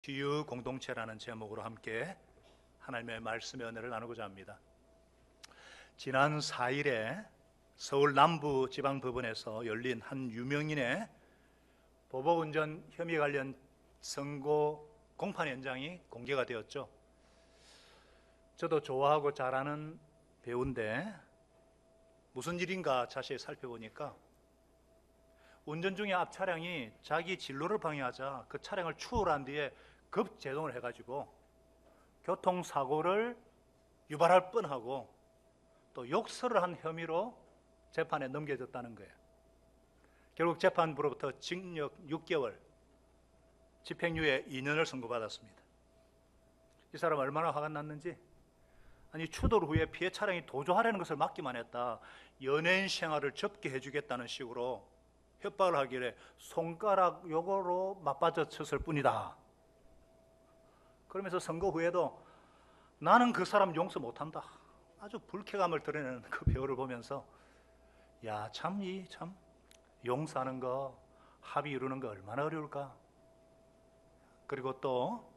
치유 공동체라는 제목으로 함께 하나님의 말씀의 은혜를 나누고자 합니다. 지난 4일에 서울 남부지방법원에서 열린 한 유명인의 보복운전 혐의 관련 선고 공판 현장이 공개가 되었죠. 저도 좋아하고 잘 아는 배우인데 무슨 일인가 자세히 살펴보니까 운전 중에 앞 차량이 자기 진로를 방해하자 그 차량을 추월한 뒤에 급제동을 해가지고 교통사고를 유발할 뻔하고 또 욕설을 한 혐의로 재판에 넘겨졌다는 거예요. 결국 재판부로부터 징역 6개월, 집행유예 2년을 선고받았습니다. 이 사람 얼마나 화가 났는지, 아니 추돌 후에 피해 차량이 도주하려는 것을 막기만 했다, 연예인 생활을 접게 해주겠다는 식으로 협박을 하길래 손가락 요거로 맞받아 쳤을 뿐이다. 그러면서 선고 후에도 나는 그 사람 용서 못한다, 아주 불쾌감을 드러내는 그 배우를 보면서 야, 참 용서하는 거, 합의 이루는 거 얼마나 어려울까. 그리고 또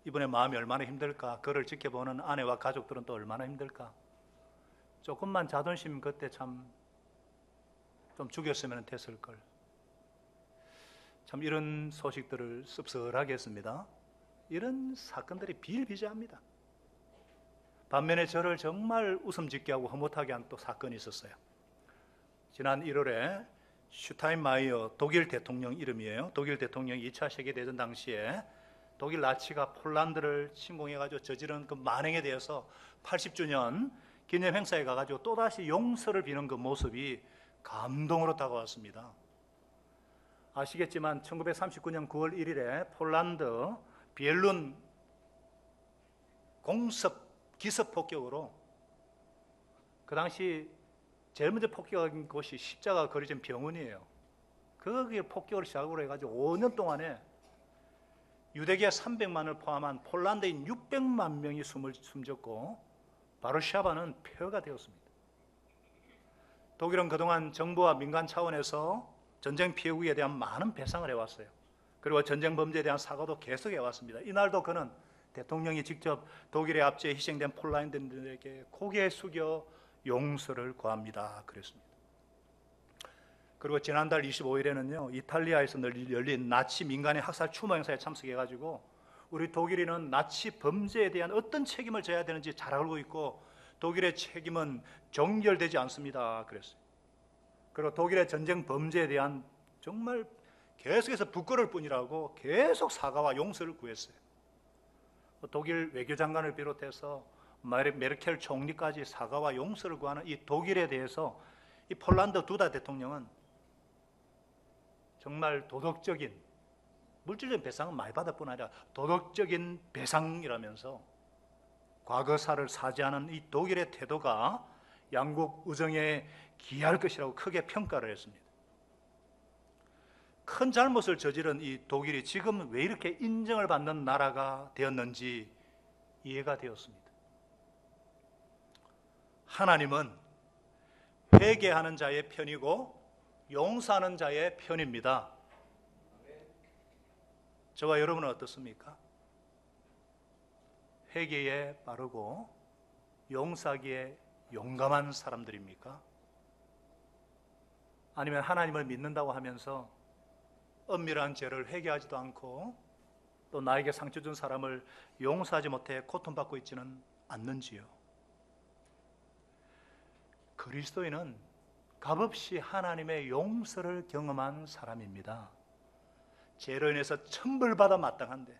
이분의 마음이 얼마나 힘들까. 그를 지켜보는 아내와 가족들은 또 얼마나 힘들까. 조금만 자존심 그때 좀 죽였으면 됐을걸. 참 이런 소식들을 씁쓸하게 했습니다. 이런 사건들이 비일비재합니다. 반면에 저를 정말 웃음 짓게 하고 흐뭇하게 한 또 사건이 있었어요. 지난 1월에 슈타인마이어 독일 대통령 이름이에요. 독일 대통령이 2차 세계대전 당시에 독일 나치가 폴란드를 침공해가지고 저지른 그 만행에 대해서 80주년 기념 행사에 가가지고 또다시 용서를 비는 그 모습이 감동으로 다가왔습니다. 아시겠지만 1939년 9월 1일에 폴란드 비엘룬 기습 폭격으로 그 당시 제일 먼저 폭격한 곳이 십자가 그려진 병원이에요. 거기에 폭격을 시작으로 해가지고 5년 동안에 유대계 300만을 포함한 폴란드인 600만 명이 숨졌고 바르샤바는 폐허가 되었습니다. 독일은 그동안 정부와 민간 차원에서 전쟁 피해국에 대한 많은 배상을 해왔어요. 그리고 전쟁 범죄에 대한 사과도 계속 해왔습니다. 이날도 그는 대통령이 직접 독일의 압제에 희생된 폴란드인들에게 고개 숙여 용서를 구합니다, 그랬습니다. 그리고 지난달 25일에는요 이탈리아에서 열린 나치 민간인 학살 추모 행사에 참석해가지고 우리 독일인은 나치 범죄에 대한 어떤 책임을 져야 되는지 잘 알고 있고 독일의 책임은 정결되지 않습니다, 그랬어요. 그리고 독일의 전쟁 범죄에 대한 정말 계속해서 부끄러울 뿐이라고 계속 사과와 용서를 구했어요. 독일 외교장관을 비롯해서 메르켈 총리까지 사과와 용서를 구하는 이 독일에 대해서 이 폴란드 두다 대통령은 정말 도덕적인, 물질적인 배상은 많이 받을 뿐 아니라 도덕적인 배상이라면서 과거사를 사죄하는 이 독일의 태도가 양국 우정에 기여할 것이라고 크게 평가를 했습니다. 큰 잘못을 저지른 이 독일이 지금 왜 이렇게 인정을 받는 나라가 되었는지 이해가 되었습니다. 하나님은 회개하는 자의 편이고 용서하는 자의 편입니다. 저와 여러분은 어떻습니까? 회개에 빠르고 용서하기에 용감한 사람들입니까? 아니면 하나님을 믿는다고 하면서 엄밀한 죄를 회개하지도 않고 또 나에게 상처 준 사람을 용서하지 못해 고통받고 있지는 않는지요? 그리스도인은 값없이 하나님의 용서를 경험한 사람입니다. 죄로 인해서 천벌받아 마땅한데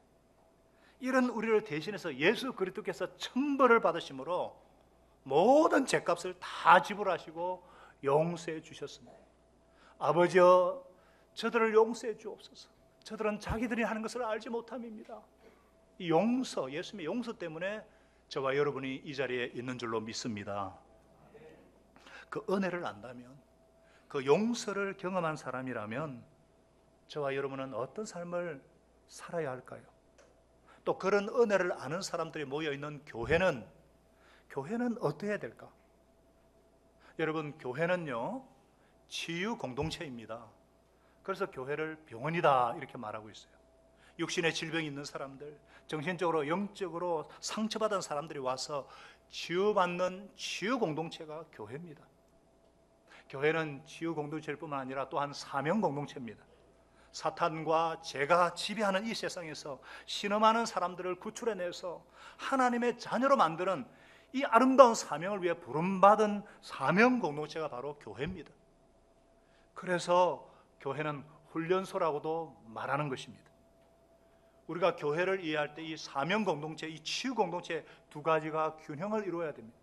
이런 우리를 대신해서 예수 그리스도께서 천벌을 받으심으로 모든 죄값을 다 지불하시고 용서해 주셨습니다. 아버지여, 저들을 용서해 주옵소서. 저들은 자기들이 하는 것을 알지 못함입니다. 이 용서, 예수님의 용서 때문에 저와 여러분이 이 자리에 있는 줄로 믿습니다. 그 은혜를 안다면, 그 용서를 경험한 사람이라면 저와 여러분은 어떤 삶을 살아야 할까요? 또 그런 은혜를 아는 사람들이 모여있는 교회는 어떠해야 될까? 여러분, 교회는요 치유 공동체입니다. 그래서 교회를 병원이다 이렇게 말하고 있어요. 육신의 질병이 있는 사람들, 정신적으로 영적으로 상처받은 사람들이 와서 치유받는 치유 공동체가 교회입니다. 교회는 치유 공동체일 뿐만 아니라 또한 사명 공동체입니다. 사탄과 죄가 지배하는 이 세상에서 신음하는 사람들을 구출해내서 하나님의 자녀로 만드는 이 아름다운 사명을 위해 부름받은 사명 공동체가 바로 교회입니다. 그래서 교회는 훈련소라고도 말하는 것입니다. 우리가 교회를 이해할 때 이 사명 공동체, 이 치유 공동체 두 가지가 균형을 이루어야 됩니다.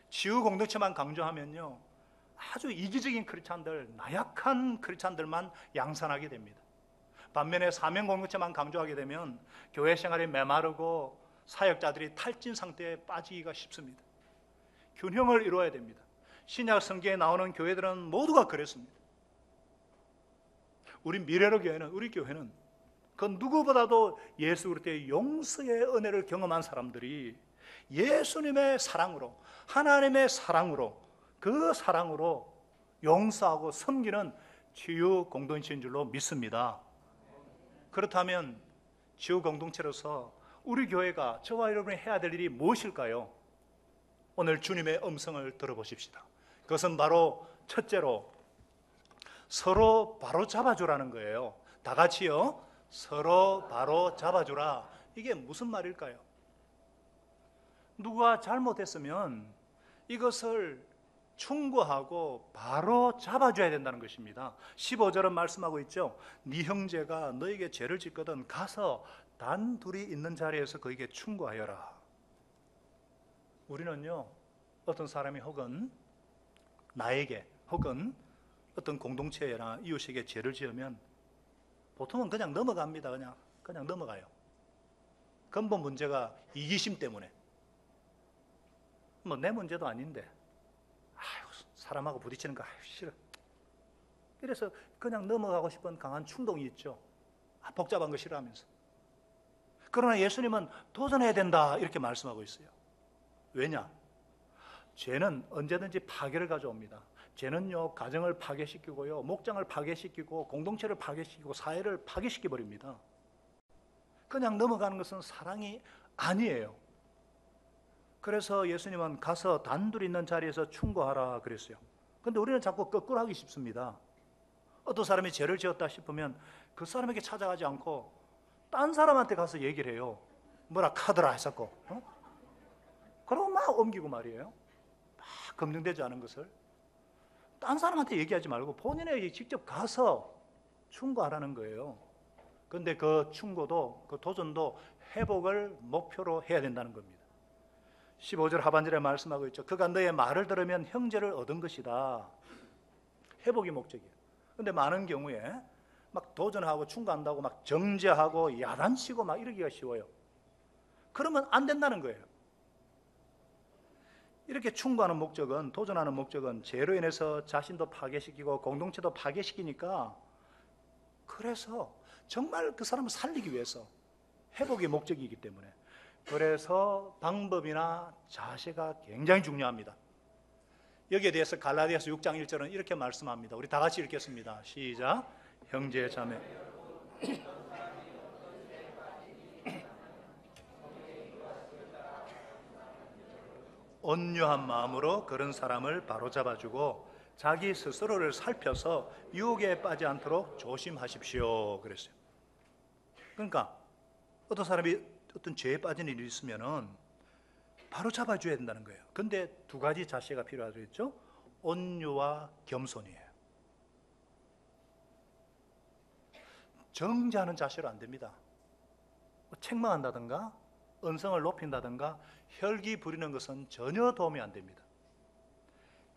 치유 공동체만 강조하면요, 아주 이기적인 크리스찬들, 나약한 크리스찬들만 양산하게 됩니다. 반면에 사명 공동체만 강조하게 되면 교회 생활이 메마르고 사역자들이 탈진 상태에 빠지기가 쉽습니다. 균형을 이루어야 됩니다. 신약 성경에 나오는 교회들은 모두가 그랬습니다. 우리 미래로 교회는, 우리 교회는 그 누구보다도 예수 그리스도의 용서의 은혜를 경험한 사람들이 예수님의 사랑으로, 하나님의 사랑으로, 그 사랑으로 용서하고 섬기는 치유 공동체인 줄로 믿습니다. 그렇다면 치유 공동체로서 우리 교회가, 저와 여러분이 해야 될 일이 무엇일까요? 오늘 주님의 음성을 들어보십시다. 그것은 바로 첫째로 서로 바로 잡아주라는 거예요. 다 같이요, 서로 바로 잡아주라. 이게 무슨 말일까요? 누가 잘못했으면 이것을 충고하고 바로 잡아줘야 된다는 것입니다. 15절은 말씀하고 있죠. 네 형제가 너에게 죄를 짓거든 가서 단둘이 있는 자리에서 그에게 충고하여라. 우리는요, 어떤 사람이 혹은 나에게 혹은 어떤 공동체나 이웃에게 죄를 지으면 보통은 그냥 넘어갑니다. 그냥 넘어가요. 근본 문제가 이기심 때문에. 뭐 내 문제도 아닌데, 아유, 사람하고 부딪히는 거 아유, 싫어. 이래서 그냥 넘어가고 싶은 강한 충동이 있죠. 복잡한 거 싫어하면서. 그러나 예수님은 도전해야 된다 이렇게 말씀하고 있어요. 왜냐? 죄는 언제든지 파괴를 가져옵니다. 죄는요, 가정을 파괴시키고요, 목장을 파괴시키고 공동체를 파괴시키고 사회를 파괴시켜버립니다. 그냥 넘어가는 것은 사랑이 아니에요. 그래서 예수님은 가서 단둘이 있는 자리에서 충고하라 그랬어요. 그런데 우리는 자꾸 거꾸로 하기 쉽습니다. 어떤 사람이 죄를 지었다 싶으면 그 사람에게 찾아가지 않고 딴 사람한테 가서 얘기를 해요. 뭐라 카더라 했었고, 그러고 막 옮기고 말이에요. 막 검증되지 않은 것을 딴 사람한테 얘기하지 말고 본인에게 직접 가서 충고하라는 거예요. 그런데 그 충고도, 그 도전도 회복을 목표로 해야 된다는 겁니다. 15절 하반절에 말씀하고 있죠. 그가 너의 말을 들으면 형제를 얻은 것이다. 회복이 목적이에요. 그런데 많은 경우에 막 도전하고 충고한다고 막 정죄하고 야단치고 막 이러기가 쉬워요. 그러면 안 된다는 거예요. 이렇게 충고하는 목적은, 도전하는 목적은 죄로 인해서 자신도 파괴시키고 공동체도 파괴시키니까, 그래서 정말 그 사람을 살리기 위해서 회복이 목적이기 때문에, 그래서 방법이나 자세가 굉장히 중요합니다. 여기에 대해서 갈라디아서 6장 1절은 이렇게 말씀합니다. 우리 다 같이 읽겠습니다. 시작. 형제 자매 온유한 마음으로 그런 사람을 바로잡아주고 자기 스스로를 살펴서 유혹에 빠지지 않도록 조심하십시오 그랬어요. 그러니까 어떤 사람이 어떤 죄에 빠진 일이 있으면은 바로 잡아줘야 된다는 거예요. 근데 두 가지 자세가 필요하죠, 그렇죠? 온유와 겸손이에요. 정죄하는 자세로 안 됩니다. 책망한다든가 언성을 높인다든가 혈기 부리는 것은 전혀 도움이 안 됩니다.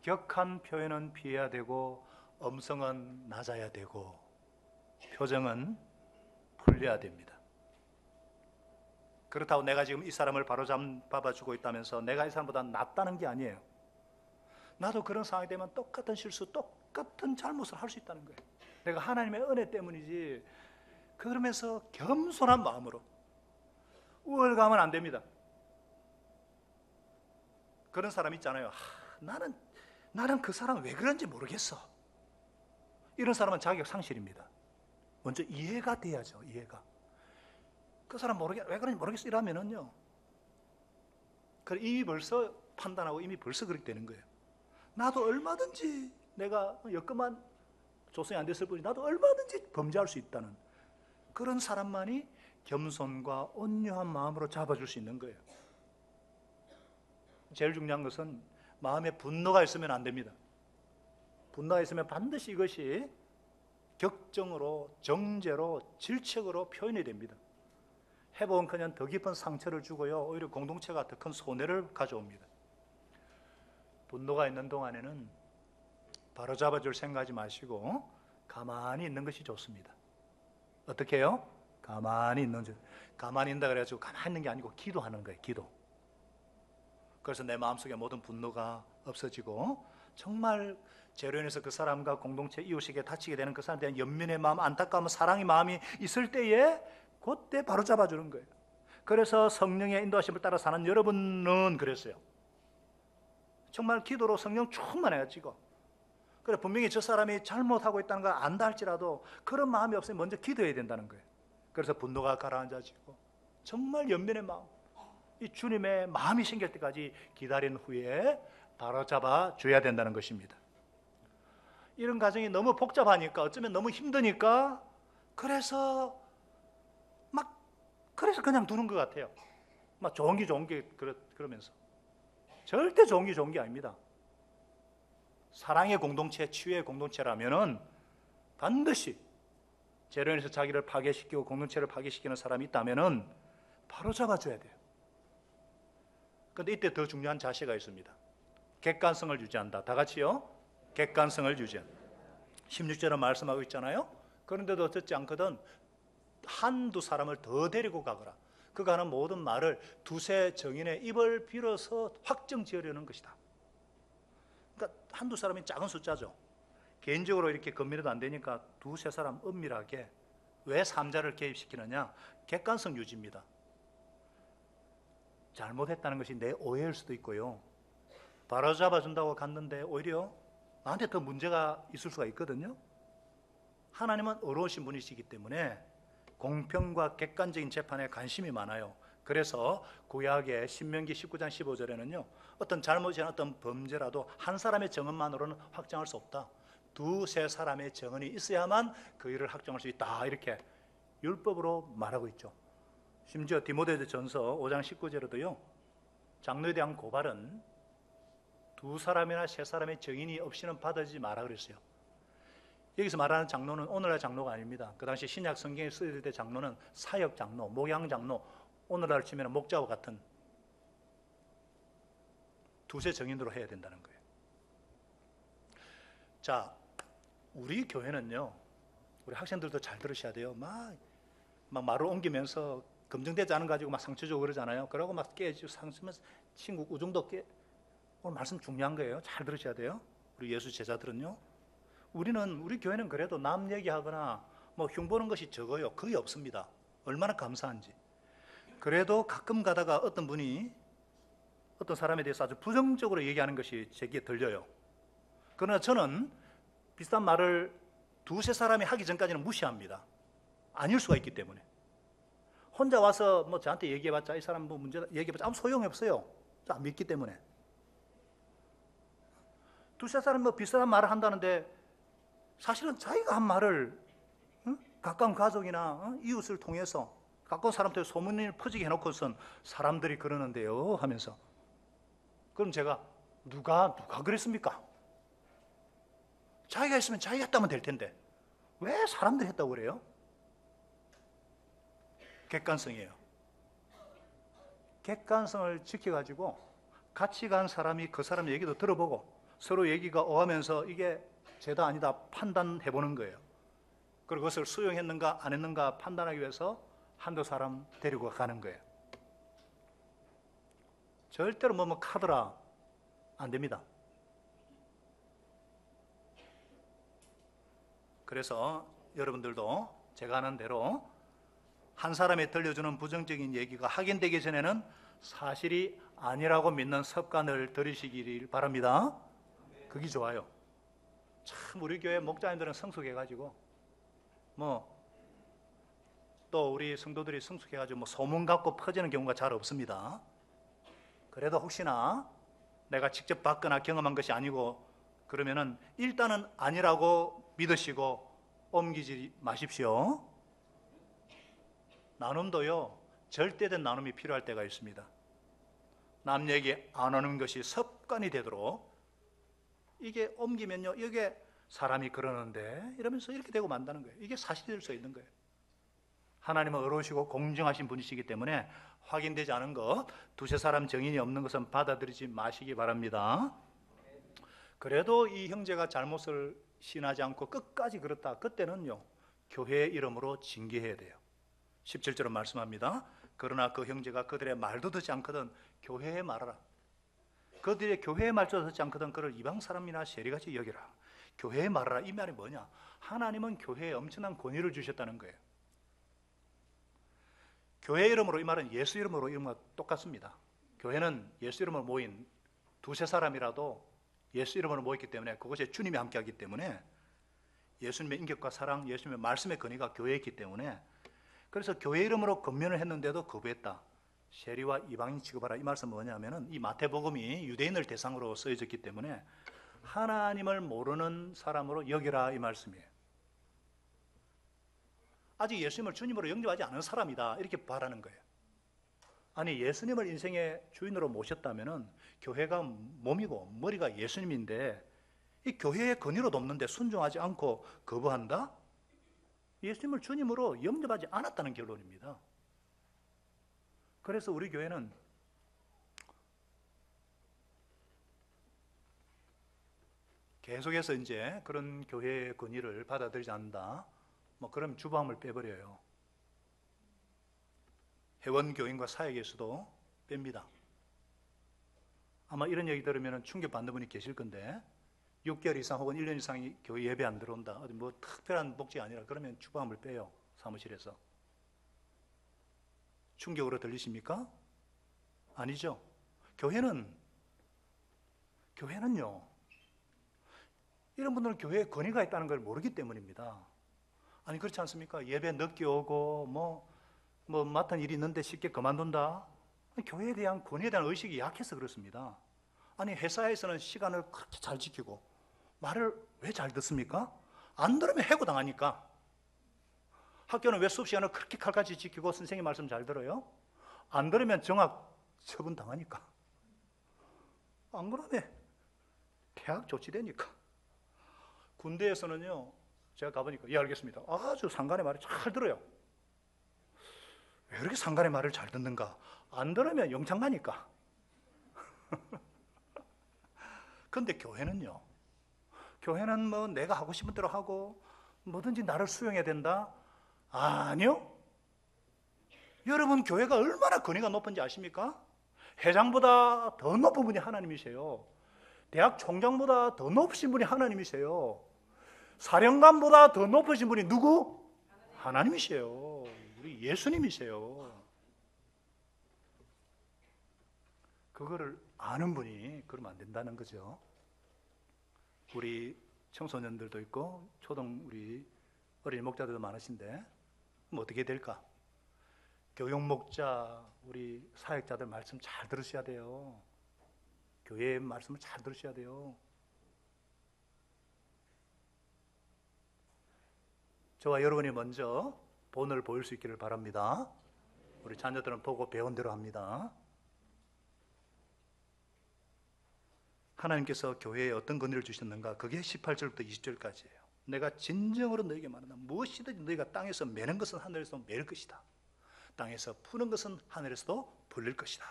격한 표현은 피해야 되고 음성은 낮아야 되고 표정은 풀려야 됩니다. 그렇다고 내가 지금 이 사람을 바로잡아주고 있다면서 내가 이 사람보다 낫다는 게 아니에요. 나도 그런 상황이 되면 똑같은 실수, 똑같은 잘못을 할 수 있다는 거예요. 내가 하나님의 은혜 때문이지. 그러면서 겸손한 마음으로, 우월감은 안 됩니다. 그런 사람 있잖아요. 나는 그 사람 왜 그런지 모르겠어. 이런 사람은 자격 상실입니다. 먼저 이해가 돼야죠. 이해가. 그 사람 왜 그런지 모르겠어 이러면은요, 이미 벌써 판단하고 이미 벌써 그렇게 되는 거예요. 나도 얼마든지 내가 여건만 조성이 안 됐을 뿐이 나도 얼마든지 범죄할 수 있다는 그런 사람만이 겸손과 온유한 마음으로 잡아줄 수 있는 거예요. 제일 중요한 것은 마음에 분노가 있으면 안 됩니다. 분노가 있으면 반드시 이것이 격정으로, 정죄로, 질책으로 표현이 됩니다. 해보은커녕 더 깊은 상처를 주고요, 오히려 공동체가 더 큰 손해를 가져옵니다. 분노가 있는 동안에는 바로잡아줄 생각하지 마시고 가만히 있는 것이 좋습니다. 어떻게 해요? 가만히 있다 그래가지고 가만히 있는 게 아니고 기도하는 거예요. 기도. 그래서 내 마음속에 모든 분노가 없어지고 정말 죄로 인해서 그 사람과 공동체 이웃에게 다치게 되는 그 사람에 대한 연민의 마음, 안타까움, 사랑의 마음이 있을 때에 그때 바로 잡아주는 거예요. 그래서 성령의 인도하심을 따라 사는 여러분은 그랬어요. 정말 기도로 성령 충만해가지고, 그래 분명히 저 사람이 잘못하고 있다는 걸 안다 할지라도 그런 마음이 없으면 먼저 기도해야 된다는 거예요. 그래서 분노가 가라앉아지고 정말 연민의 마음, 이 주님의 마음이 생길 때까지 기다린 후에 바로 잡아 줘야 된다는 것입니다. 이런 과정이 너무 복잡하니까, 어쩌면 너무 힘드니까 그래서 그냥 두는 것 같아요. 막 좋은 게 그러면서 절대 좋은 게 아닙니다. 사랑의 공동체, 치유의 공동체라면은 반드시 죄로 인해서 자기를 파괴시키고 공동체를 파괴시키는 사람이 있다면은 바로 잡아줘야 돼요. 그런데 이때 더 중요한 자세가 있습니다. 객관성을 유지한다. 다 같이요. 객관성을 유지한다. 16절은 말씀하고 있잖아요. 그런데도 어쩌지 않거든 한두 사람을 더 데리고 가거라. 그가 하는 모든 말을 두세 정인의 입을 빌어서 확정 지으려는 것이다. 그러니까 한두 사람이 작은 숫자죠. 개인적으로 이렇게 건밀해도 안 되니까 두세 사람 은밀하게. 왜 삼자를 개입시키느냐? 객관성 유지입니다. 잘못했다는 것이 내 오해일 수도 있고요, 바로 잡아준다고 갔는데 오히려 나한테 더 문제가 있을 수가 있거든요. 하나님은 어려우신 분이시기 때문에 공평과 객관적인 재판에 관심이 많아요. 그래서 구약의 신명기 19장 15절에는요 어떤 잘못이나 어떤 범죄라도 한 사람의 증언만으로는 확정할 수 없다. 두세 사람의 증언이 있어야만 그 일을 확정할 수 있다. 이렇게 율법으로 말하고 있죠. 심지어 디모데전서 5장 19절에도요 장로에 대한 고발은 두 사람이나 세 사람의 증인이 없이는 받아지지 마라 그랬어요. 여기서 말하는 장로는 오늘날 장로가 아닙니다. 그 당시 신약 성경에 쓰여질 때 장로는 사역 장로, 목양 장로, 오늘날 치면 목자와 같은 두세 증인으로 해야 된다는 거예요. 자, 우리 교회는요, 우리 학생들도 잘 들으셔야 돼요. 막 말을 옮기면서 검증되지 않은 가지고 막 상처 주고 그러잖아요. 그러고 막 깨지고 상처면서 친구 우정도 오늘 말씀 중요한 거예요. 잘 들으셔야 돼요. 우리 예수 제자들은요, 우리 교회는 그래도 남 얘기하거나 뭐 흉보는 것이 적어요. 거의 없습니다. 얼마나 감사한지. 그래도 가끔 가다가 어떤 분이 어떤 사람에 대해서 아주 부정적으로 얘기하는 것이 제게 들려요. 그러나 저는 비슷한 말을 두세 사람이 하기 전까지는 무시합니다. 아닐 수가 있기 때문에. 혼자 와서 뭐 저한테 얘기해봤자 이 사람 뭐 문제다 얘기해봤자 아무 소용이 없어요. 안 믿기 때문에. 두세 사람이 뭐 비슷한 말을 한다는데 사실은 자기가 한 말을 가까운 가족이나 이웃을 통해서 가까운 사람한테 소문을 퍼지게 해놓고선 사람들이 그러는데요 하면서, 그럼 제가 누가 그랬습니까? 자기가 했으면 자기가 했다면 될 텐데 왜 사람들이 했다고 그래요? 객관성이에요. 객관성을 지켜가지고 같이 간 사람이 그 사람 얘기도 들어보고 서로 얘기가 오가면서 이게 죄다 아니다 판단해보는 거예요. 그리고 그것을 수용했는가 안 했는가 판단하기 위해서 한두 사람 데리고 가는 거예요. 절대로 뭐 카드라 안 됩니다. 그래서 여러분들도 제가 하는 대로 한 사람이 들려주는 부정적인 얘기가 확인되기 전에는 사실이 아니라고 믿는 습관을 들이시길 바랍니다. 그게 좋아요. 참 우리 교회 목자님들은 성숙해가지고 뭐 또 우리 성도들이 성숙해가지고 뭐 소문 갖고 퍼지는 경우가 잘 없습니다. 그래도 혹시나 내가 직접 받거나 경험한 것이 아니고 그러면은 일단은 아니라고 믿으시고 옮기지 마십시오. 나눔도요, 절대된 나눔이 필요할 때가 있습니다. 남 얘기 안 하는 것이 습관이 되도록, 이게 옮기면요, 이게 사람이 그러는데 이러면서 이렇게 되고 만다는 거예요. 이게 사실이 될 수 있는 거예요. 하나님은 의로우시고 공정하신 분이시기 때문에 확인되지 않은 것, 두세 사람 정인이 없는 것은 받아들이지 마시기 바랍니다. 그래도 이 형제가 잘못을 시인하지 않고 끝까지 그렇다, 그때는요, 교회의 이름으로 징계해야 돼요. 17절은 말씀합니다. 그러나 그 형제가 그들의 말도 듣지 않거든 교회에 말하라. 그들의 교회의 말도 듣지 않거든 그를 이방 사람이나 세리같이 여기라. 교회에 말하라. 이 말이 뭐냐? 하나님은 교회에 엄청난 권위를 주셨다는 거예요. 교회 이름으로, 이 말은 예수 이름으로 이름과 똑같습니다. 교회는 예수 이름으로 모인 두세 사람이라도 예수 이름으로 모였기 때문에 그것에 주님이 함께하기 때문에, 예수님의 인격과 사랑, 예수님의 말씀의 권위가 교회에 있기 때문에, 그래서 교회 이름으로 권면을 했는데도 거부했다. 세리와 이방인 취급하라. 이 말씀은 뭐냐면은, 이 마태복음이 유대인을 대상으로 쓰여졌기 때문에 하나님을 모르는 사람으로 여기라, 이 말씀이에요. 아직 예수님을 주님으로 영접하지 않은 사람이다, 이렇게 말하는 거예요. 아니, 예수님을 인생의 주인으로 모셨다면은 교회가 몸이고 머리가 예수님인데 이 교회의 권위로 돕는데 순종하지 않고 거부한다? 예수님을 주님으로 영접하지 않았다는 결론입니다. 그래서 우리 교회는 계속해서 이제 그런 교회의 권위를 받아들이지 않는다, 뭐 그럼 주방을 빼버려요. 회원교인과 사역에서도 뺍니다. 아마 이런 얘기 들으면 충격받는 분이 계실 건데, 6개월 이상 혹은 1년 이상이 교회 예배 안 들어온다, 어디 뭐 특별한 목적이 아니라, 그러면 주방을 빼요, 사무실에서. 충격으로 들리십니까? 아니죠. 교회는요, 이런 분들은 교회에 권위가 있다는 걸 모르기 때문입니다. 아니, 그렇지 않습니까? 예배 늦게 오고 뭐 맡은 일이 있는데 쉽게 그만둔다. 교회에 대한 권위에 대한 의식이 약해서 그렇습니다. 아니, 회사에서는 시간을 그렇게 잘 지키고 말을 왜 잘 듣습니까? 안 들으면 해고당하니까. 학교는 왜 수업 시간을 그렇게 칼같이 지키고 선생님 말씀 잘 들어요? 안 들으면 정학 처분 당하니까. 안 그러면 퇴학 조치되니까. 군대에서는요, 제가 가보니까, 예, 알겠습니다, 아주 상관의 말을 잘 들어요. 왜 이렇게 상관의 말을 잘 듣는가? 안 들으면 영창 가니까. 근데 교회는요, 교회는 뭐 내가 하고 싶은 대로 하고 뭐든지 나를 수용해야 된다? 아니요. 여러분, 교회가 얼마나 권위가 높은지 아십니까? 회장보다 더 높은 분이 하나님이세요. 대학 총장보다 더 높으신 분이 하나님이세요. 사령관보다 더 높으신 분이 누구? 하나님이세요. 우리 예수님이세요. 그거를 아는 분이 그러면 안 된다는 거죠. 우리 청소년들도 있고 초등 우리 어린이 목자들도 많으신데, 그럼 어떻게 될까? 교육 목자, 우리 사역자들 말씀 잘 들으셔야 돼요. 교회의 말씀을 잘 들으셔야 돼요. 저와 여러분이 먼저 본을 보일 수 있기를 바랍니다. 우리 자녀들은 보고 배운 대로 합니다. 하나님께서 교회에 어떤 권위를 주셨는가? 그게 18절부터 20절까지예요. 내가 진정으로 너에게 말한다. 무엇이든지 너희가 땅에서 매는 것은 하늘에서 매일 것이다. 땅에서 푸는 것은 하늘에서도 풀릴 것이다.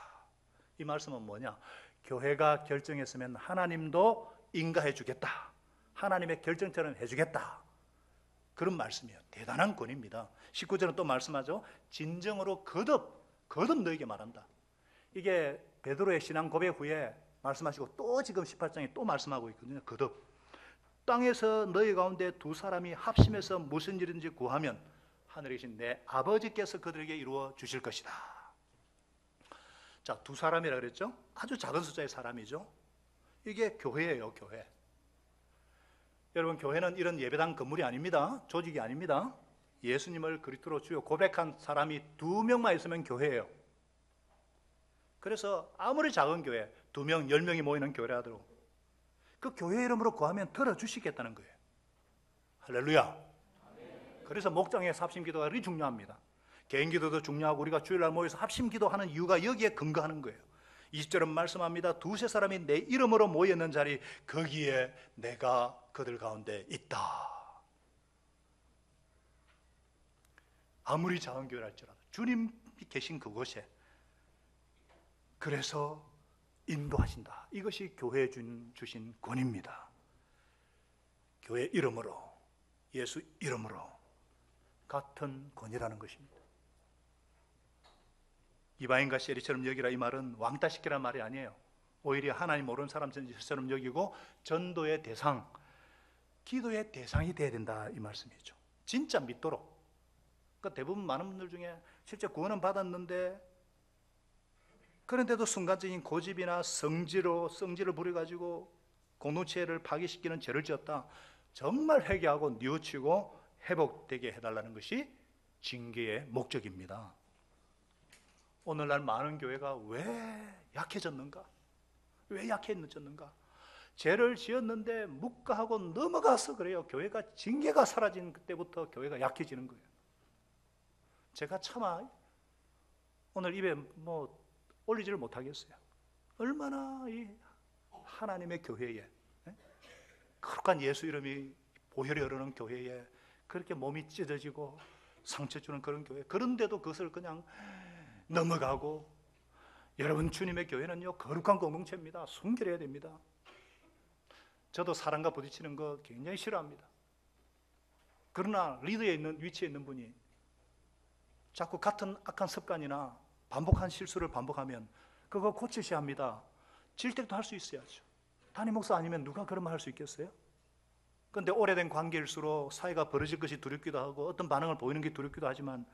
이 말씀은 뭐냐? 교회가 결정했으면 하나님도 인가해 주겠다. 하나님의 결정처럼 해주겠다. 그런 말씀이에요. 대단한 권위입니다. 19절은 또 말씀하죠. 진정으로 거듭 너에게 말한다. 이게 베드로의 신앙 고백 후에 말씀하시고 또 지금 18장에 또 말씀하고 있거든요. 거듭. 땅에서 너희 가운데 두 사람이 합심해서 무슨 일인지 구하면 하늘에 계신 내 아버지께서 그들에게 이루어 주실 것이다. 자, 두 사람이라 그랬죠? 아주 작은 숫자의 사람이죠. 이게 교회예요, 교회. 여러분, 교회는 이런 예배당 건물이 아닙니다. 조직이 아닙니다. 예수님을 그리스도로 주요 고백한 사람이 2명만 있으면 교회예요. 그래서 아무리 작은 교회 2명, 10명이 모이는 교회라도 그 교회 이름으로 구하면 들어주시겠다는 거예요. 할렐루야. 그래서 목장의 합심기도가 그리 중요합니다. 개인기도도 중요하고 우리가 주일날 모여서 합심기도하는 이유가 여기에 근거하는 거예요. 20절은 말씀합니다. 2-3사람이 내 이름으로 모였는 자리 거기에 내가 그들 가운데 있다. 아무리 작은 교회랄지라도 주님이 계신 그곳에 그래서 인도하신다. 이것이 교회에 주신 권위입니다. 교회 이름으로, 예수 이름으로 같은 권위라는 것입니다. 이방인과 세리처럼 여기라 이 말은 왕따시키라는 말이 아니에요. 오히려 하나님 모르는 사람처럼 여기고 전도의 대상, 기도의 대상이 돼야 된다 이 말씀이죠. 진짜 믿도록. 그러니까 대부분 많은 분들 중에 실제 구원은 받았는데 그런데도 순간적인 고집이나 성질을 부려가지고 공동체를 파괴시키는 죄를 지었다. 정말 회개하고 뉘우치고 회복되게 해달라는 것이 징계의 목적입니다. 오늘날 많은 교회가 왜 약해졌는가? 왜 약해졌는가? 죄를 지었는데 묵과하고 넘어가서 그래요. 교회가 징계가 사라진 그때부터 교회가 약해지는 거예요. 제가 차마 오늘 입에 올리지를 못하겠어요. 얼마나 이 하나님의 교회에, 거룩한 예수 이름이 보혈이 흐르는 교회에 그렇게 몸이 찢어지고 상처 주는 그런 교회, 그런데도 그것을 그냥 넘어가고. 여러분, 주님의 교회는요 거룩한 공동체입니다. 순결해야 됩니다. 저도 사람과 부딪히는 거 굉장히 싫어합니다. 그러나 리더에 있는 위치에 있는 분이 자꾸 같은 악한 습관이나 반복한 실수를 반복하면 그거 고치셔야 합니다. 질책도 할 수 있어야죠. 담임 목사 아니면 누가 그런 말 할 수 있겠어요? 그런데 오래된 관계일수록 사이가 벌어질 것이 두렵기도 하고 어떤 반응을 보이는 게 두렵기도 하지만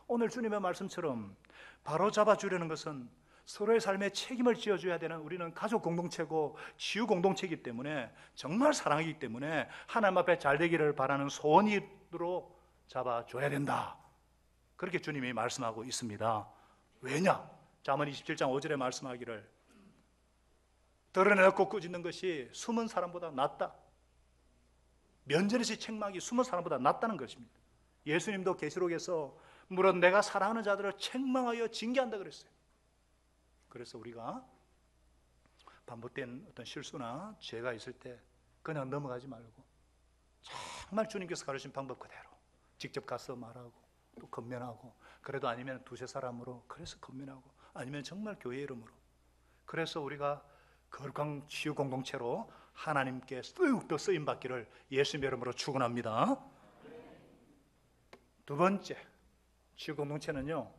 오늘 주님의 말씀처럼 바로 잡아주려는 것은 서로의 삶에 책임을 지어줘야 되는, 우리는 가족 공동체고 치유 공동체이기 때문에, 정말 사랑이기 때문에 하나님 앞에 잘 되기를 바라는 소원으로 잡아줘야 된다. 그렇게 주님이 말씀하고 있습니다. 왜냐? 잠언 27장 5절에 말씀하기를 드러내고 꾸짖는 것이 숨은 사람보다 낫다. 면전에서 책망이 숨은 사람보다 낫다는 것입니다. 예수님도 계시록에서 물론 내가 사랑하는 자들을 책망하여 징계한다 그랬어요. 그래서 우리가 반복된 어떤 실수나 죄가 있을 때 그냥 넘어가지 말고 정말 주님께서 가르친 방법 그대로 직접 가서 말하고 또 건면하고, 그래도 아니면 2-3사람으로 그래서 건면하고, 아니면 정말 교회 이름으로, 그래서 우리가 거룩한 치유 공동체로 하나님께 더욱더 쓰임받기를 예수님 이름으로 축원합니다. 두 번째, 치유 공동체는요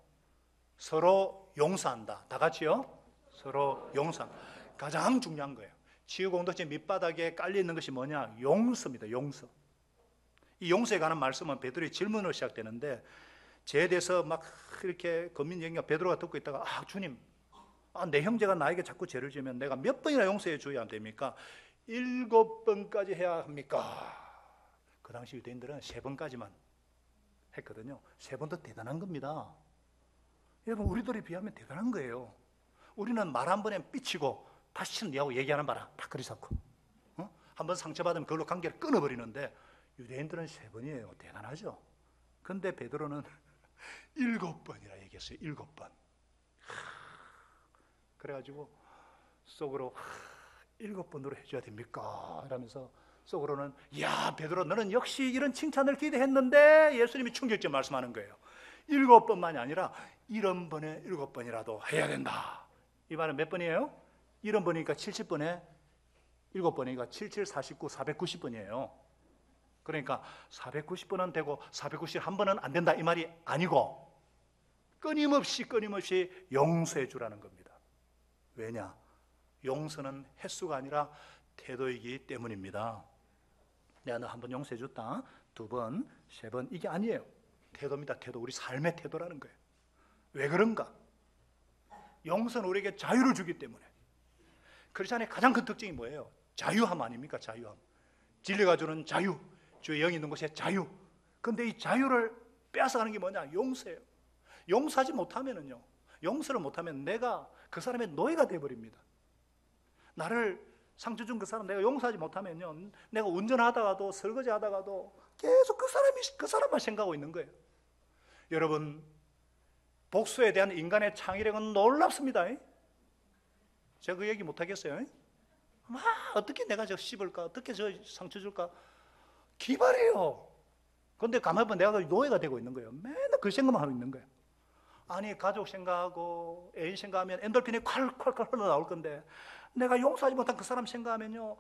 서로 용서한다. 다 같이요. 서로 용서한다. 가장 중요한 거예요. 치유 공동체 밑바닥에 깔려있는 것이 뭐냐? 용서입니다. 용서. 이 용서에 관한 말씀은 베드로의 질문으로 시작되는데, 죄에 대해서 막 이렇게 권민 얘기가 베드로가 듣고 있다가 주님, 내 형제가 나에게 자꾸 죄를 지으면 내가 몇 번이나 용서해 줘야 됩니까? 7번까지 해야 합니까? 그 당시 유대인들은 3번까지만 했거든요. 3번도 대단한 겁니다. 여러분, 우리들에 비하면 대단한 거예요. 우리는 말 한 번에 삐치고 다시는 너하고 얘기하는 바라 다 그리 잡고, 한번 상처받으면 그걸로 관계를 끊어버리는데 유대인들은 3번이에요. 대단하죠. 근데 베드로는 7번이라 얘기했어요. 7번. 그래가지고 속으로 7번으로 해줘야 됩니까? 이러면서 속으로는 야 베드로, 너는 역시 이런 칭찬을 기대했는데, 예수님이 충격적 말씀하는 거예요. 7번만이 아니라 70번에 7번이라도 해야 된다. 이 말은 몇 번이에요? 70번이니까 70번에 7번이니까 77, 49, 490번이에요. 그러니까 490번은 되고 491번은 안 된다 이 말이 아니고, 끊임없이 용서해 주라는 겁니다. 왜냐? 용서는 횟수가 아니라 태도이기 때문입니다. 내가 너 한 번 용서해 줬다, 2번, 3번, 이게 아니에요. 태도입니다. 태도. 우리 삶의 태도라는 거예요. 왜 그런가? 용서는 우리에게 자유를 주기 때문에. 크리스찬의 가장 큰 특징이 뭐예요? 자유함 아닙니까? 자유함. 진리가 주는 자유, 주의 영이 있는 곳에 자유. 그런데 이 자유를 빼앗아가는 게 뭐냐? 용서예요. 용서하지 못하면은요, 용서를 못하면 내가 그 사람의 노예가 되어버립니다. 나를 상처 준 그 사람 내가 용서하지 못하면요, 내가 운전하다가도 설거지 하다가도 계속 그 사람만 생각하고 있는 거예요. 여러분, 복수에 대한 인간의 창의력은 놀랍습니다. 제가 그 얘기 못하겠어요. 어떻게 내가 저 씹을까? 어떻게 저 상처 줄까? 기발해요. 그런데 가만히 보면 내가 노예가 되고 있는 거예요. 맨날 그 생각만 하고 있는 거예요. 아니, 가족 생각하고 애인 생각하면 엔돌핀이 콸콸콸 흘러나올 건데, 내가 용서하지 못한 그 사람 생각하면요,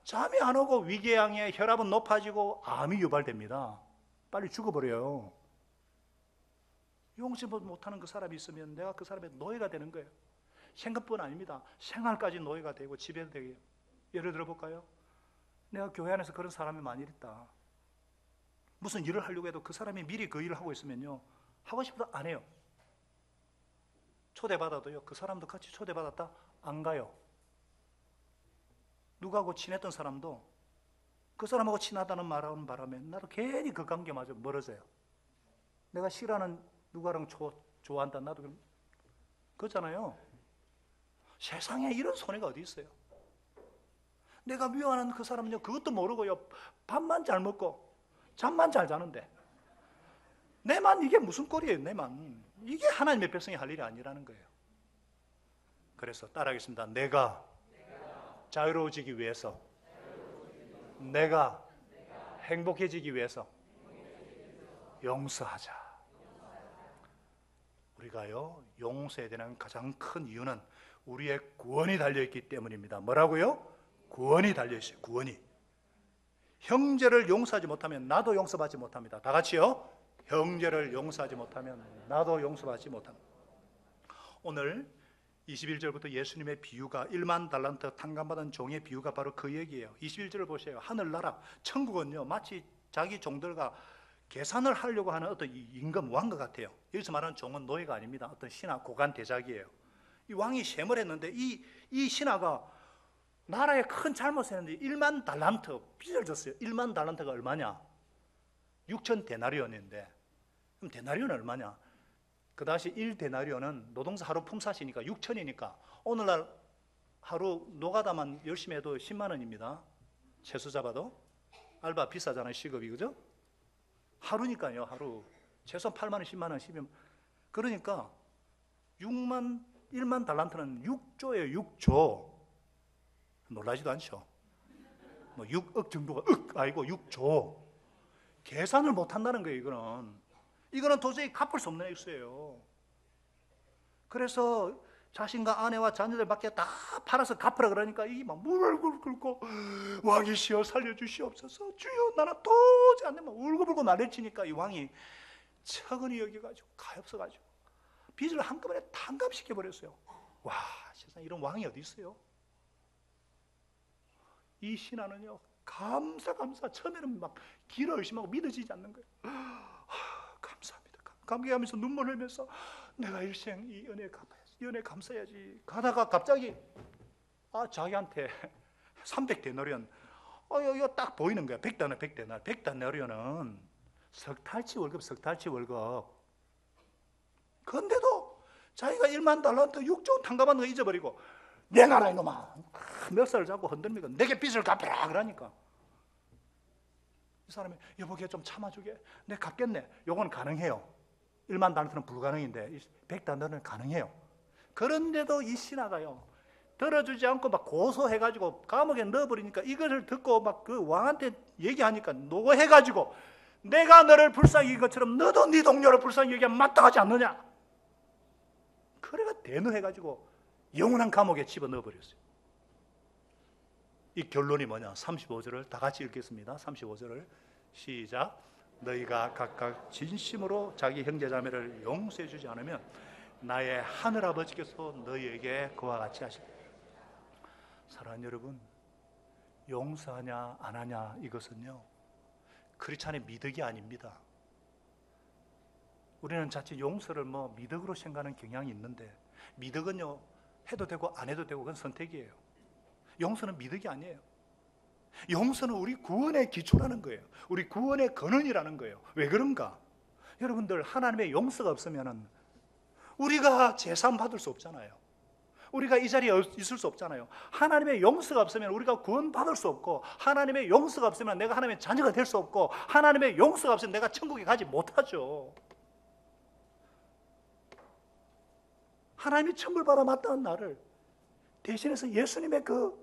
잠이 안 오고 위궤양에 혈압은 높아지고 암이 유발됩니다. 빨리 죽어버려요. 용서 못하는 그 사람이 있으면 내가 그 사람의 노예가 되는 거예요. 생각뿐 아닙니다. 생활까지 노예가 되고 지배가 되고요. 예를 들어 볼까요? 내가 교회 안에서 그런 사람이 많이 있다. 무슨 일을 하려고 해도 그 사람이 미리 그 일을 하고 있으면요, 하고 싶어도 안 해요. 초대받아도요, 그 사람도 같이 초대받았다 안 가요. 누구하고 친했던 사람도 그 사람하고 친하다는 말하는 바람에 나도 괜히 그 관계마저 멀어져요. 내가 싫어하는 누구랑 좋아한다, 나도 그렇잖아요. 세상에 이런 손해가 어디 있어요? 내가 미워하는 그 사람은요, 그것도 모르고요, 밥만 잘 먹고 잠만 잘 자는데, 내만 이게 무슨 꼴이에요? 내만 이게 하나님의 백성이 할 일이 아니라는 거예요. 그래서 따라하겠습니다. 내가 자유로워지기 위해서, 내가 행복해지기 위해서 용서하자. 우리가요, 용서에 대한 가장 큰 이유는 우리의 구원이 달려있기 때문입니다. 뭐라고요? 구원이 달려있어요. 구원이. 형제를 용서하지 못하면 나도 용서받지 못합니다. 다 같이요. 형제를 용서하지 못하면 나도 용서받지 못합니다. 오늘 21절부터 예수님의 비유가 1만 달란트 탕감받은 종의 비유가 바로 그 얘기예요. 21절을 보세요. 하늘나라, 천국은요, 마치 자기 종들과 계산을 하려고 하는 어떤 임금, 왕과 같아요. 여기서 말하는 종은 노예가 아닙니다. 어떤 신하, 고관 대작이에요. 이 왕이 셈을 했는데 이 신하가 나라에 큰 잘못을 했는데 1만 달란트 빚을 졌어요. 1만 달란트가 얼마냐? 6천 데나리온인데, 그럼 데나리온은 얼마냐? 그 당시 1데나리온은 노동자 하루 품삯이니까 6천이니까 오늘날 하루 노가다만 열심히 해도 10만 원입니다. 채소 잡아도. 알바 비싸잖아요, 시급이. 그죠? 하루니까요, 하루. 최소한 8만 원, 10만 원, 12만 원. 그러니까 1만 달란트는 6조예요, 6조. 놀라지도 않죠? 뭐 6억 정도가 아니고 6조. 계산을 못 한다는 거예요, 이거는 도저히 갚을 수 없는 액수예요. 그래서 자신과 아내와 자녀들밖에 다 팔아서 갚으라 그러니까 이 막 무릎을 꿇고 왕이시여 살려주시옵소서, 주여 나는 도저히 안 되면 울고불고 난리치니까 이 왕이 척은히 여겨가지고 가엾어가지고 빚을 한꺼번에 탕감시켜버렸어요. 와, 세상에 이런 왕이 어디 있어요? 이 신하는요, 감사 처음에는 막 길어 의심하고 믿어지지 않는 거예요. 감사합니다. 감개하면서 눈물 흘면서 내가 일생 이 은혜 갚아야지, 이 은혜 감사해야지. 가다가 갑자기 자기한테 300데나리온, 이거 딱 보이는 거야. 100데나리온은 석달치 월급. 그런데도 자기가 1만 달란트 6조 탕감한 거 잊어버리고, 내놔라 이놈아, 멱살을 잡고 흔들니까 내게 빚을 갚으라 그러니까 이 사람이 여보 걔 좀 참아주게, 내가 갚겠네. 요건 가능해요. 1만 달란트는 불가능인데 100달러는 가능해요. 그런데도 이 신하가요, 들어주지 않고 막 고소해가지고 감옥에 넣어버리니까 이것을 듣고 막 그 왕한테 얘기하니까 노고해가지고, 내가 너를 불쌍히 여긴 것처럼 너도 네 동료를 불쌍히 여기면 마땅하지 않느냐. 그래가 대노해가지고 영원한 감옥에 집어넣어 버렸어요. 이 결론이 뭐냐? 35절을 다 같이 읽겠습니다. 35절을 시작. 너희가 각각 진심으로 자기 형제 자매를 용서해 주지 않으면 나의 하늘 아버지께서 너희에게 그와 같이 하실. 사랑하는 여러분, 용서하냐 안 하냐 이것은요, 크리스찬의 미덕이 아닙니다. 우리는 자칫 용서를 미덕으로 생각하는 경향이 있는데, 미덕은요, 해도 되고 안 해도 되고 그건 선택이에요. 용서는 미덕이 아니에요. 용서는 우리 구원의 기초라는 거예요. 우리 구원의 근원이라는 거예요. 왜 그런가? 여러분들, 하나님의 용서가 없으면 우리가 제사함 받을 수 없잖아요. 우리가 이 자리에 있을 수 없잖아요. 하나님의 용서가 없으면 우리가 구원받을 수 없고, 하나님의 용서가 없으면 내가 하나님의 자녀가 될 수 없고, 하나님의 용서가 없으면 내가 천국에 가지 못하죠. 하나님이 천벌 받아 마땅한 나를 대신해서 예수님의 그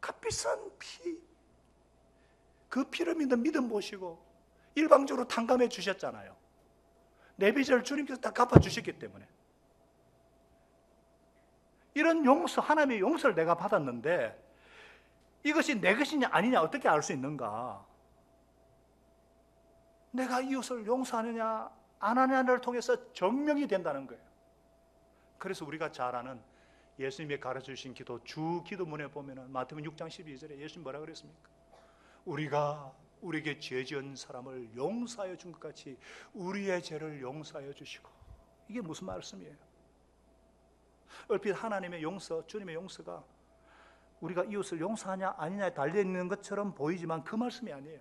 값비싼 피, 그 피를 믿는 믿음 보시고 일방적으로 탕감해 주셨잖아요. 내 빚을 주님께서 다 갚아주셨기 때문에. 이런 용서, 하나님의 용서를 내가 받았는데 이것이 내 것이냐 아니냐 어떻게 알 수 있는가? 내가 이웃을 용서하느냐 안 하느냐를 통해서 증명이 된다는 거예요. 그래서 우리가 잘 아는 예수님이 가르쳐주신 기도, 주 기도문에 보면 마태복음 6장 12절에 예수님 뭐라 그랬습니까? 우리가 우리에게 죄 지은 사람을 용서하여 준 것 같이 우리의 죄를 용서하여 주시고. 이게 무슨 말씀이에요? 얼핏 하나님의 용서, 주님의 용서가 우리가 이웃을 용서하냐 아니냐에 달려있는 것처럼 보이지만 그 말씀이 아니에요.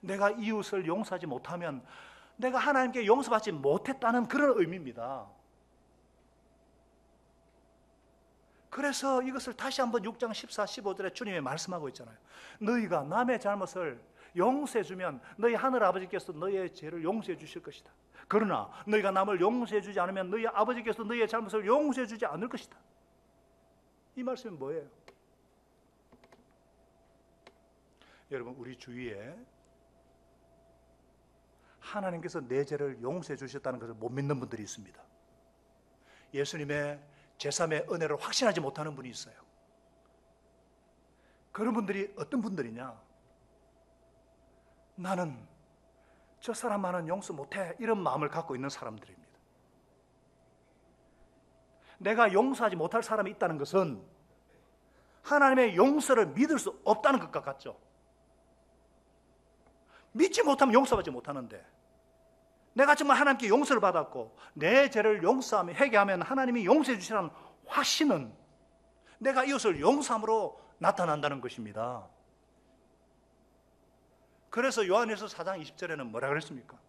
내가 이웃을 용서하지 못하면 내가 하나님께 용서받지 못했다는 그런 의미입니다. 그래서 이것을 다시 한번 6장 14, 15절에 주님이 말씀하고 있잖아요. 너희가 남의 잘못을 용서해 주면 너희 하늘 아버지께서 너희의 죄를 용서해 주실 것이다. 그러나 너희가 남을 용서해 주지 않으면 너희 아버지께서 너희의 잘못을 용서해 주지 않을 것이다. 이 말씀은 뭐예요? 여러분, 우리 주위에 하나님께서 내 죄를 용서해 주셨다는 것을 못 믿는 분들이 있습니다. 예수님의 제3의 은혜를 확신하지 못하는 분이 있어요. 그런 분들이 어떤 분들이냐? 나는 저 사람만은 용서 못해, 이런 마음을 갖고 있는 사람들입니다. 내가 용서하지 못할 사람이 있다는 것은 하나님의 용서를 믿을 수 없다는 것과 같죠. 믿지 못하면 용서받지 못하는데, 내가 정말 하나님께 용서를 받았고 내 죄를 용서하며 회개하면 하나님이 용서해 주시라는 확신은 내가 이웃을 용서함으로 나타난다는 것입니다. 그래서 요한일서 4장 20절에는 뭐라 그랬습니까?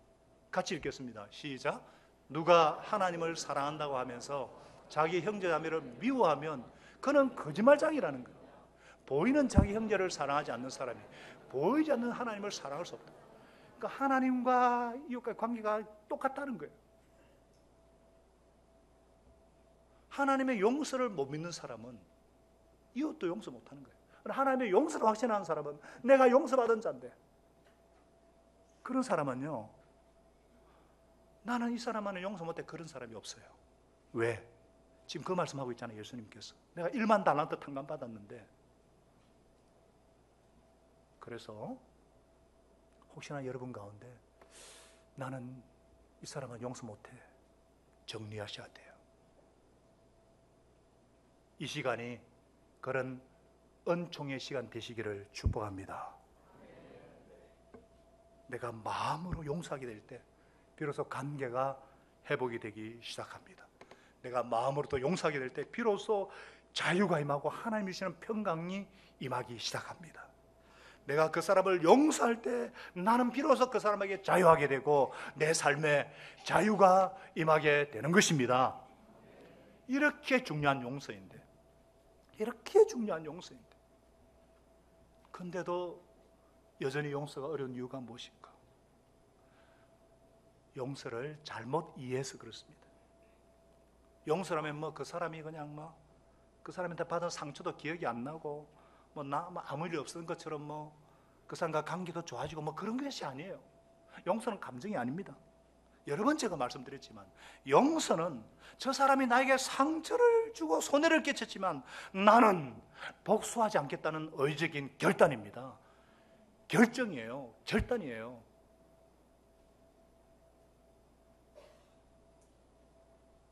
같이 읽겠습니다. 시작. 누가 하나님을 사랑한다고 하면서 자기 형제 자매를 미워하면 그는 거짓말장이라는 거예요. 보이는 자기 형제를 사랑하지 않는 사람이 보이지 않는 하나님을 사랑할 수 없다. 그러니까 하나님과 이웃과의 관계가 똑같다는 거예요. 하나님의 용서를 못 믿는 사람은 이웃도 용서 못하는 거예요. 하나님의 용서를 확신하는 사람은 내가 용서받은 자인데, 그런 사람은요, 나는 이 사람만은 용서 못해, 그런 사람이 없어요. 왜? 지금 그 말씀하고 있잖아요. 예수님께서 내가 1만 달란트 탕감 받았는데, 그래서 혹시나 여러분 가운데 나는 이 사람은 용서 못해, 정리하셔야 돼요. 이 시간이 그런 은총의 시간 되시기를 축복합니다. 내가 마음으로 용서하게 될 때 비로소 관계가 회복이 되기 시작합니다. 내가 마음으로 또 용서하게 될 때 비로소 자유가 임하고 하나님이 주시는 평강이 임하기 시작합니다. 내가 그 사람을 용서할 때 나는 비로소 그 사람에게 자유하게 되고 내 삶에 자유가 임하게 되는 것입니다. 이렇게 중요한 용서인데, 이렇게 중요한 용서인데, 근데도 여전히 용서가 어려운 이유가 무엇인가? 용서를 잘못 이해해서 그렇습니다. 용서라면 뭐 그 사람이 그냥 그 사람한테 받은 상처도 기억이 안 나고 아무 일 없었던 것처럼 그 사람과 관계도 좋아지고 그런 것이 아니에요. 용서는 감정이 아닙니다. 여러 번 제가 말씀드렸지만 용서는 저 사람이 나에게 상처를 주고 손해를 끼쳤지만 나는 복수하지 않겠다는 의적인 결단입니다. 결정이에요. 결단이에요.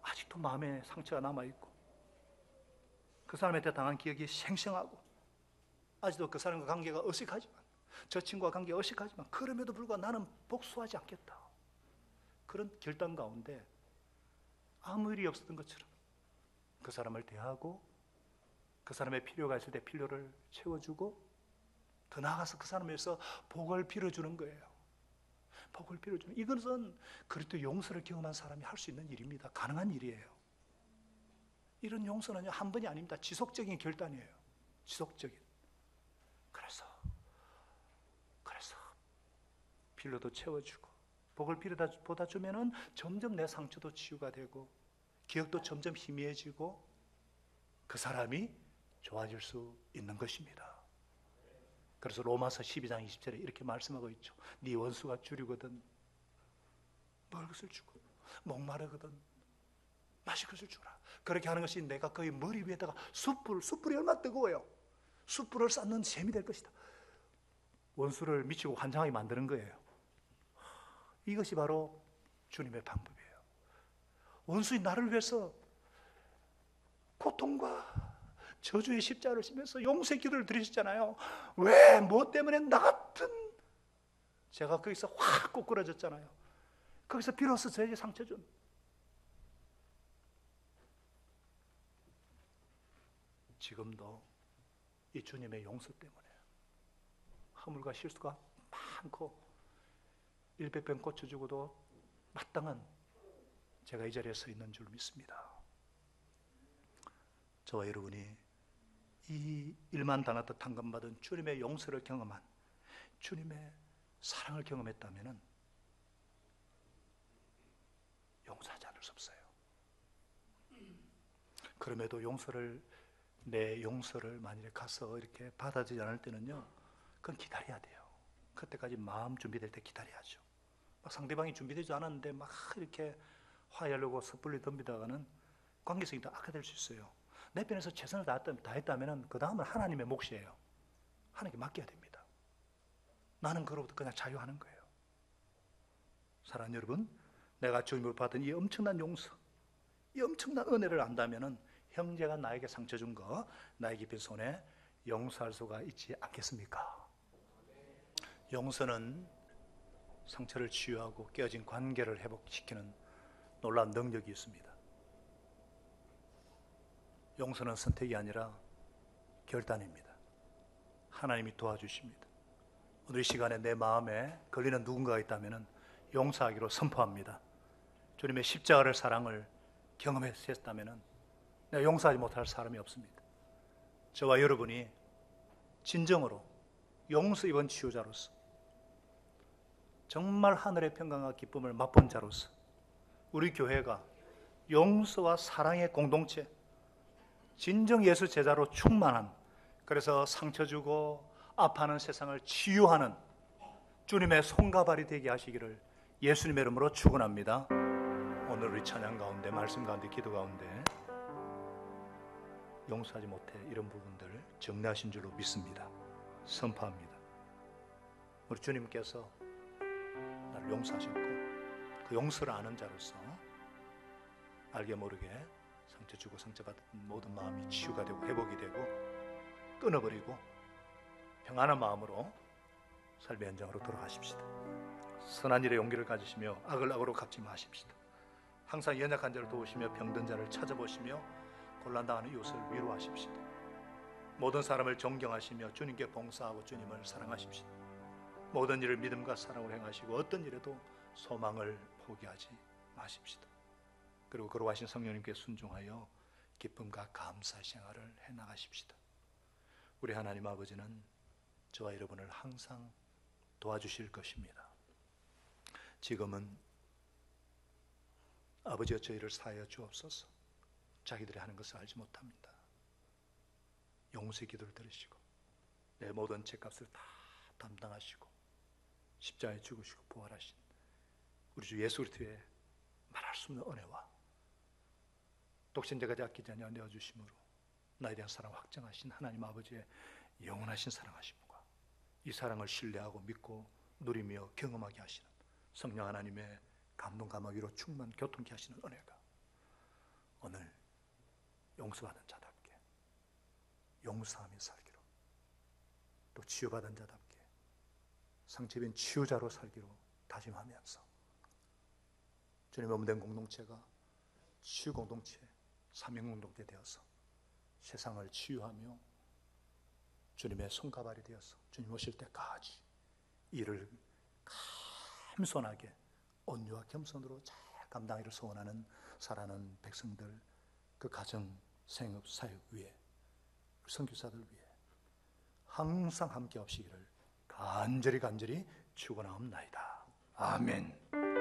아직도 마음에 상처가 남아있고 그 사람한테 당한 기억이 생생하고 아직도 그 사람과 관계가 어색하지만, 저 친구와 관계가 어색하지만 그럼에도 불구하고 나는 복수하지 않겠다. 그런 결단 가운데 아무 일이 없었던 것처럼 그 사람을 대하고 그 사람의 필요가 있을 때 필요를 채워주고 더 나아가서 그 사람에서 복을 빌어주는 거예요. 복을 빌어주는, 이것은 그리스도 용서를 경험한 사람이 할 수 있는 일입니다. 가능한 일이에요. 이런 용서는 한 번이 아닙니다. 지속적인 결단이에요. 지속적인. 그래서 빌어도 채워주고 복을 빌어다 주면은 점점 내 상처도 치유가 되고 기억도 점점 희미해지고 그 사람이 좋아질 수 있는 것입니다. 그래서 로마서 12장 20절에 이렇게 말씀하고 있죠. 네 원수가 줄이거든 먹을 것을 주고 목마르거든 마실 것을 주라. 그렇게 하는 것이 내가 그의 머리 위에다가 숯불이 얼마나 뜨거워요. 숯불을 쌓는 셈이 될 것이다. 원수를 미치고 환장하게 만드는 거예요. 이것이 바로 주님의 방법이에요. 원수인 나를 위해서 고통과 저주의 십자가를 지면서 용서의 기도를 드리셨잖아요. 왜? 뭐 때문에? 나 같은 제가 거기서 확 꼬꾸라졌잖아요. 거기서 비로소 저에게 상처 준. 지금도 이 주님의 용서 때문에 허물과 실수가 많고 일백병 고쳐주고도 마땅한 제가 이 자리에 서 있는 줄 믿습니다. 저와 여러분이 이 일만 당하듯 탕감받은 주님의 용서를 경험한, 주님의 사랑을 경험했다면 용서하지 않을 수 없어요. 그럼에도 내 용서를 만일에 가서 이렇게 받아들이지 않을 때는요, 그건 기다려야 돼요. 그때까지 마음 준비될 때 기다려야죠. 막 상대방이 준비되지 않았는데 막 이렇게 화해하려고 섣불리 덤비다가는 관계성이 더 악화될 수 있어요. 내 편에서 최선을 다했다면 그 다음은 하나님의 몫이에요. 하나님께 맡겨야 됩니다. 나는 그로부터 그냥 자유하는 거예요. 사랑하는 여러분, 내가 주님으로 받은 이 엄청난 용서, 이 엄청난 은혜를 안다면 형제가 나에게 상처 준 거 나의 깊은 손에 용서할 수가 있지 않겠습니까? 용서는 상처를 치유하고 깨어진 관계를 회복시키는 놀라운 능력이 있습니다. 용서는 선택이 아니라 결단입니다. 하나님이 도와주십니다. 오늘 이 시간에 내 마음에 걸리는 누군가가 있다면 용서하기로 선포합니다. 주님의 십자가를 사랑을 경험했다면 내가 용서하지 못할 사람이 없습니다. 저와 여러분이 진정으로 용서 입은 치유자로서 정말 하늘의 평강과 기쁨을 맛본 자로서 우리 교회가 용서와 사랑의 공동체, 진정 예수 제자로 충만한, 그래서 상처 주고 아파하는 세상을 치유하는 주님의 손과 발이 되게 하시기를 예수님의 이름으로 축원합니다. 오늘 우리 찬양 가운데, 말씀 가운데, 기도 가운데 용서하지 못해 이런 부분들을 정리하신 줄로 믿습니다. 선포합니다. 우리 주님께서 나를 용서하셨고 그 용서를 아는 자로서 알게 모르게 상처 주고 상처받은 모든 마음이 치유가 되고 회복이 되고 끊어버리고 평안한 마음으로 삶의 현장으로 돌아가십시다. 선한 일에 용기를 가지시며 악을 악으로 갚지 마십시다. 항상 연약한 자를 도우시며 병든 자를 찾아보시며 곤란당하는 이웃을 위로하십시다. 모든 사람을 존경하시며 주님께 봉사하고 주님을 사랑하십시다. 모든 일을 믿음과 사랑으로 행하시고 어떤 일에도 소망을 포기하지 마십시다. 그리고 거룩하신 성령님께 순종하여 기쁨과 감사의 생활을 해나가십시다. 우리 하나님 아버지는 저와 여러분을 항상 도와주실 것입니다. 지금은 아버지여 저희를 사하여 주옵소서. 자기들이 하는 것을 알지 못합니다. 용서의 기도를 들으시고 내 모든 죄값을 다 담당하시고 십자가에 죽으시고 부활하신 우리 주 예수 그리스도의 말할 수 없는 은혜와 독신자까지 아끼지 않냐 내어주심으로 나에 대한 사랑 확정하신 하나님 아버지의 영원하신 사랑하심과 이 사랑을 신뢰하고 믿고 누리며 경험하게 하시는 성령 하나님의 감동 감화기로 충만 교통케 하시는 은혜가 오늘 용서받은 자답게 용서하며 살기로, 또 치유받은 자답게 상처입은 치유자로 살기로 다짐하면서 주님의 몸된 공동체가 치유 공동체, 사명 공동체 되어서 세상을 치유하며 주님의 손가발이 되어서 주님 오실 때까지 일을 겸손하게 온유와 겸손으로 잘 감당하기를 소원하는 사랑하는 백성들, 그 가정, 생업, 사역 위에, 선교사들 위해 항상 함께 하시기를 간절히 축원하옵나이다. 아멘.